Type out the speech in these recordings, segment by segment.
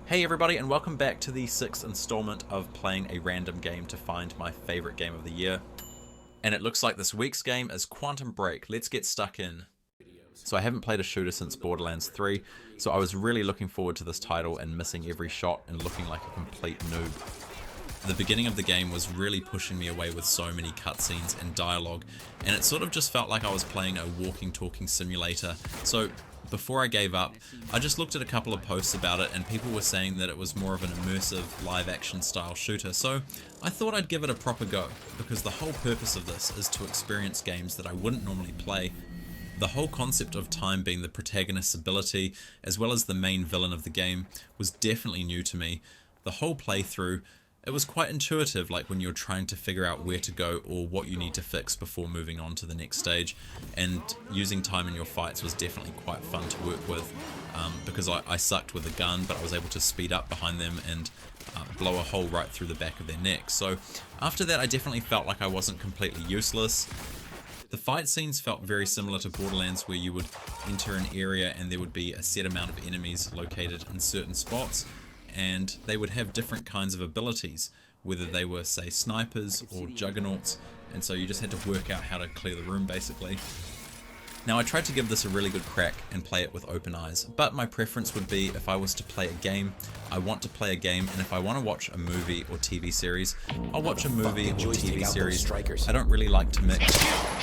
Hey everybody, and welcome back to the 6th installment of playing a random game to find my favorite game of the year. And it looks like this week's game is Quantum Break. Let's get stuck in. So I haven't played a shooter since Borderlands 3, so I was really looking forward to this title and missing every shot and looking like a complete noob. The beginning of the game was really pushing me away with so many cutscenes and dialogue, and it sort of just felt like I was playing a walking talking simulator. So before I gave up, I just looked at a couple of posts about it and people were saying that it was more of an immersive live action style shooter, so I thought I'd give it a proper go, because the whole purpose of this is to experience games that I wouldn't normally play. The whole concept of time being the protagonist's ability, as well as the main villain of the game, was definitely new to me. The whole playthrough, it was quite intuitive, like when you're trying to figure out where to go or what you need to fix before moving on to the next stage, and using time in your fights was definitely quite fun to work with, because I sucked with a gun, but I was able to speed up behind them and blow a hole right through the back of their neck. So after that I definitely felt like I wasn't completely useless. The fight scenes felt very similar to Borderlands, where you would enter an area and there would be a set amount of enemies located in certain spots, and they would have different kinds of abilities, whether they were, say, snipers or juggernauts, and so you just had to work out how to clear the room basically. Now I tried to give this a really good crack and play it with open eyes, but my preference would be, if I was to play a game, I want to play a game, and if I want to watch a movie or TV series, I'll watch a movie or TV series. I don't really like to mix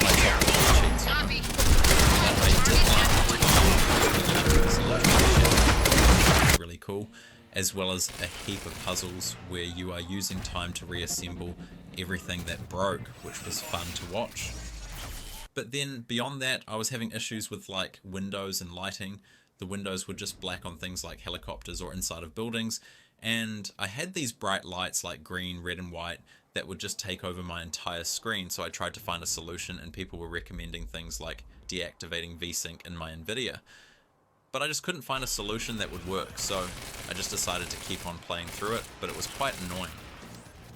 my chocolate cheats. Really cool, as well as a heap of puzzles where you are using time to reassemble everything that broke, which was fun to watch. But then beyond that, I was having issues with like windows and lighting. The windows were just black on things like helicopters or inside of buildings, and I had these bright lights like green, red and white that would just take over my entire screen. So I tried to find a solution, and people were recommending things like deactivating VSync in my Nvidia. But I just couldn't find a solution that would work, so I just decided to keep on playing through it, but it was quite annoying.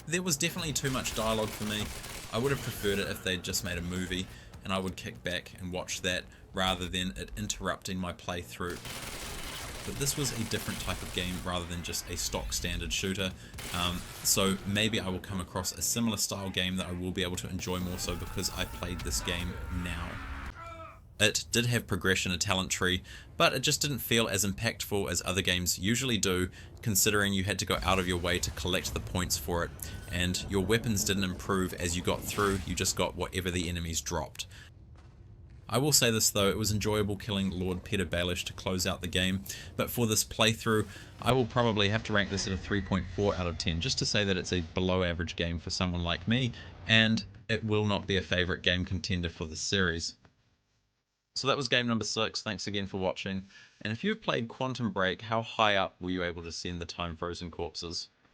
There was definitely too much dialogue for me. I would have preferred it if they'd just made a movie, and I would kick back and watch that rather than it interrupting my playthrough. But this was a different type of game rather than just a stock standard shooter, so maybe I will come across a similar style game that I will be able to enjoy more so because I played this game now. It did have progression, a talent tree, but it just didn't feel as impactful as other games usually do, considering you had to go out of your way to collect the points for it, and your weapons didn't improve as you got through, you just got whatever the enemies dropped. I will say this though, it was enjoyable killing Lord Peter Baelish to close out the game, but for this playthrough, I will probably have to rank this at a 3.4 out of 10, just to say that it's a below average game for someone like me, and it will not be a favourite game contender for this series. So that was game number 6, thanks again for watching, and if you've played Quantum Break, how high up were you able to send the time frozen corpses?